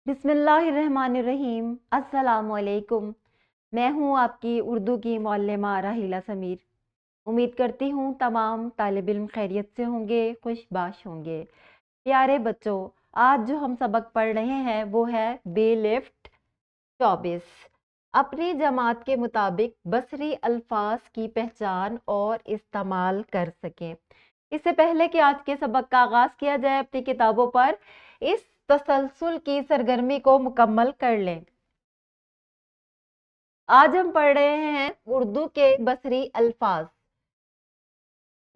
बिस्मिल्लाहिर्रहमानिर्रहीम। अस्सलामुअलैकुम। मैं हूँ आपकी उर्दू की मौल्लिमा राहिला समीर। उम्मीद करती हूँ तमाम तालिब इल्म खैरियत से होंगे, खुशबाश होंगे। प्यारे बच्चों, आज जो हम सबक पढ़ रहे हैं वो है बे लिफ्ट 24। अपनी जमात के मुताबिक बसरी अल्फाज की पहचान और इस्तेमाल कर सकें। इससे पहले कि आज के सबक का आगाज किया जाए, अपनी किताबों पर इस तसलसल की सरगर्मी को मुकम्मल कर लें। आज हम पढ़ रहे हैं उर्दू के बसरी अल्फाज।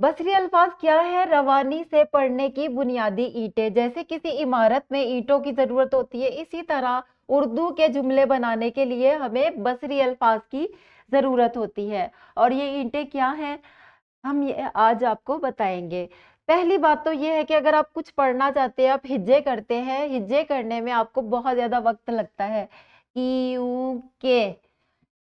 बसरी अल्फाज क्या है? रवानी से पढ़ने की बुनियादी ईंटें। जैसे किसी इमारत में ईंटों की जरूरत होती है, इसी तरह उर्दू के जुमले बनाने के लिए हमें बसरी अल्फाज की जरूरत होती है। और ये ईंटें क्या हैं, हम ये आज आपको बताएंगे। पहली बात तो ये है कि अगर आप कुछ पढ़ना चाहते हैं, आप हिज्जे करते हैं, हिज्जे करने में आपको बहुत ज्यादा वक्त लगता है। के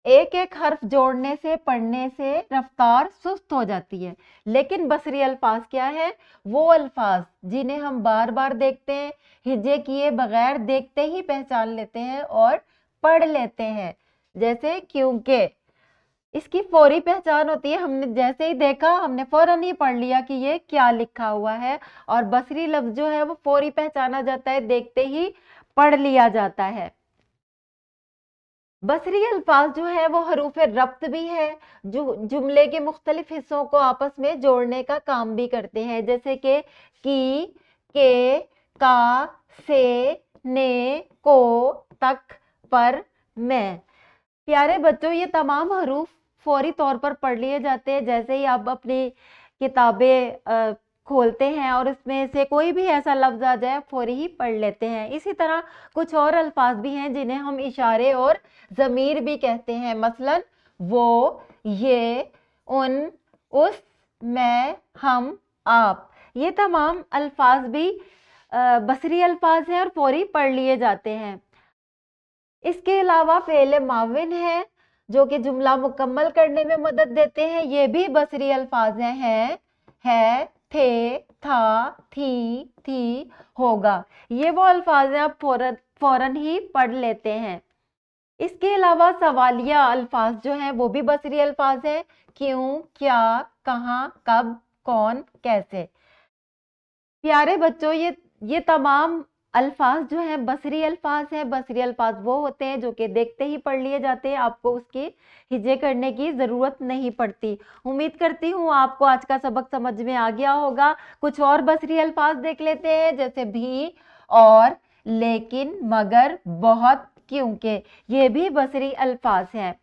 एक एक हर्फ जोड़ने से, पढ़ने से रफ्तार सुस्त हो जाती है। लेकिन बसरी अल्फाज क्या है? वो अल्फाज जिन्हें हम बार बार देखते हैं, हिज्जे किए बगैर देखते ही पहचान लेते हैं और पढ़ लेते हैं। जैसे क्योंकि इसकी फौरी पहचान होती है, हमने जैसे ही देखा हमने फौरन ही पढ़ लिया कि ये क्या लिखा हुआ है। और बसरी लफ्ज जो है वो फौरी पहचाना जाता है, देखते ही पढ़ लिया जाता है। बसरी अल्फाज जो है वो हरूफ रब्त भी है, जो जुमले के मुख्तलिफ हिस्सों को आपस में जोड़ने का काम भी करते हैं। जैसे कि की, के, का, से, ने, को, तक, पर, मैं। प्यारे बच्चों, ये तमाम हरूफ फौरी तौर पर पढ़ लिए जाते हैं। जैसे ही आप अपनी किताबें खोलते हैं और इसमें से कोई भी ऐसा लफ्ज आ जाए, फौरी ही पढ़ लेते हैं। इसी तरह कुछ और अल्फाज भी हैं जिन्हें हम इशारे और ज़मीर भी कहते हैं। मसलन वो, ये, उन, उस, मैं, हम, आप। ये तमाम अल्फाज भी बसरी अल्फाज हैं और फौरी पढ़ लिए जाते हैं। इसके अलावा फ़ेल माविन है जो कि जुमला मुकम्मल करने में मदद देते हैं। ये भी बसरी अल्फाज हैं। है, थे, था, थी, होगा। ये वो अल्फाज हैं, आप फौरन ही पढ़ लेते हैं। इसके अलावा सवालिया अल्फाज जो हैं वो भी बसरी अल्फाज हैं। क्यों, क्या, कहाँ, कब, कौन, कैसे। प्यारे बच्चों, ये तमाम अल्फाज जो हैं बसरी अल्फाज हैं। बसरी अल्फाज वो होते हैं जो कि देखते ही पढ़ लिए जाते हैं, आपको उसके हिज्जे करने की जरूरत नहीं पड़ती। उम्मीद करती हूँ आपको आज का सबक समझ में आ गया होगा। कुछ और बसरी अल्फाज देख लेते हैं, जैसे भी, और, लेकिन, मगर, बहुत, क्योंकि। ये भी बसरी अल्फाज हैं।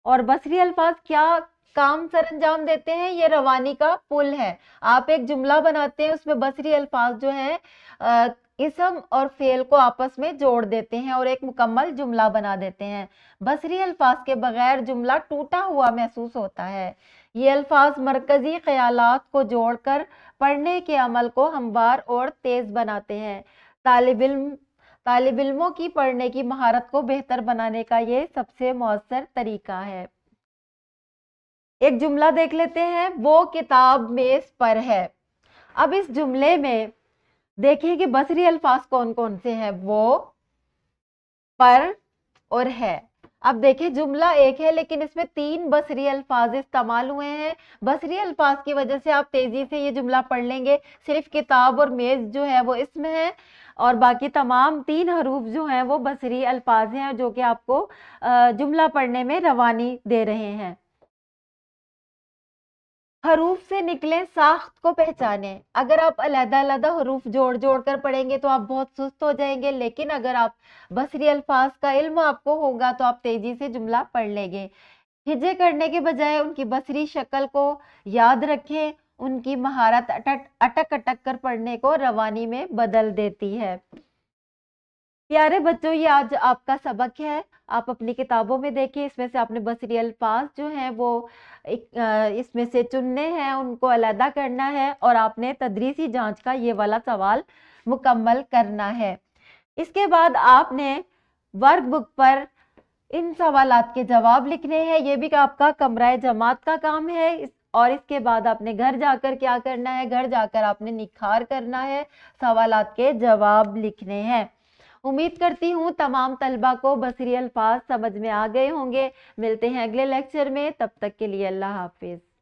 और बसरी अल्फाज क्या काम सरंजाम देते हैं? ये रवानी का पुल है। आप एक जुमला बनाते हैं, उसमें बसरी अल्फाज जो है इसम और फेल को आपस में जोड़ देते हैं और एक मुकम्मल जुमला बना देते हैं। बसरी अल्फाज के बगैर जुमला टूटा हुआ महसूस होता है। ये अल्फाज मरकजी ख्यालात को जोड़कर पढ़ने के अमल को हमवार और तेज बनाते हैं। तालिब इल्मों की पढ़ने की महारत को बेहतर बनाने का ये सबसे मौसर तरीका है। एक जुमला देख लेते हैं, वो किताब मेज पर है। अब इस जुमले में देखिए कि बसरी अल्फाज कौन कौन से हैं, वो, पर और है। अब देखिए जुमला एक है लेकिन इसमें 3 बसरी अल्फाज इस्तेमाल हुए हैं। बसरी अल्फाज की वजह से आप तेजी से ये जुमला पढ़ लेंगे। सिर्फ किताब और मेज जो है वो इसमें है और बाकी तमाम 3 हरूफ जो हैं वो बसरी अल्फाज हैं जो कि आपको जुमला पढ़ने में रवानी दे रहे हैं। हरूफ से निकले साख्त को पहचाने। अगर आप अलग-अलग हरूफ जोड़ जोड़ कर पढ़ेंगे तो आप बहुत सुस्त हो जाएंगे, लेकिन अगर आप बसरी अल्फाज का इल्म आपको होगा तो आप तेजी से जुमला पढ़ लेंगे। हिज्जे करने के बजाय उनकी बसरी शक्ल को याद रखें। उनकी महारत अटक अटक कर पढ़ने को रवानी में बदल देती है। प्यारे बच्चों, ये आज आपका सबक है। आप अपनी किताबों में देखिए, इसमें से आपने बसरी अल्फाज जो हैं वो इसमें से चुनने हैं, उनको अलहदा करना है और आपने तदरीसी जांच का ये वाला सवाल मुकम्मल करना है। इसके बाद आपने वर्कबुक पर इन सवालात के जवाब लिखने हैं। ये भी आपका कमरा जमात का काम है। और इसके बाद आपने घर जाकर क्या करना है? घर जाकर आपने निखार करना है, सवालात के जवाब लिखने हैं। امید کرتی ہوں تمام طلبہ کو بصری الفاظ سمجھ میں آ گئے ہوں گے. ملتے ہیں اگلے لیکچر میں، تب تک کے لیے اللہ حافظ.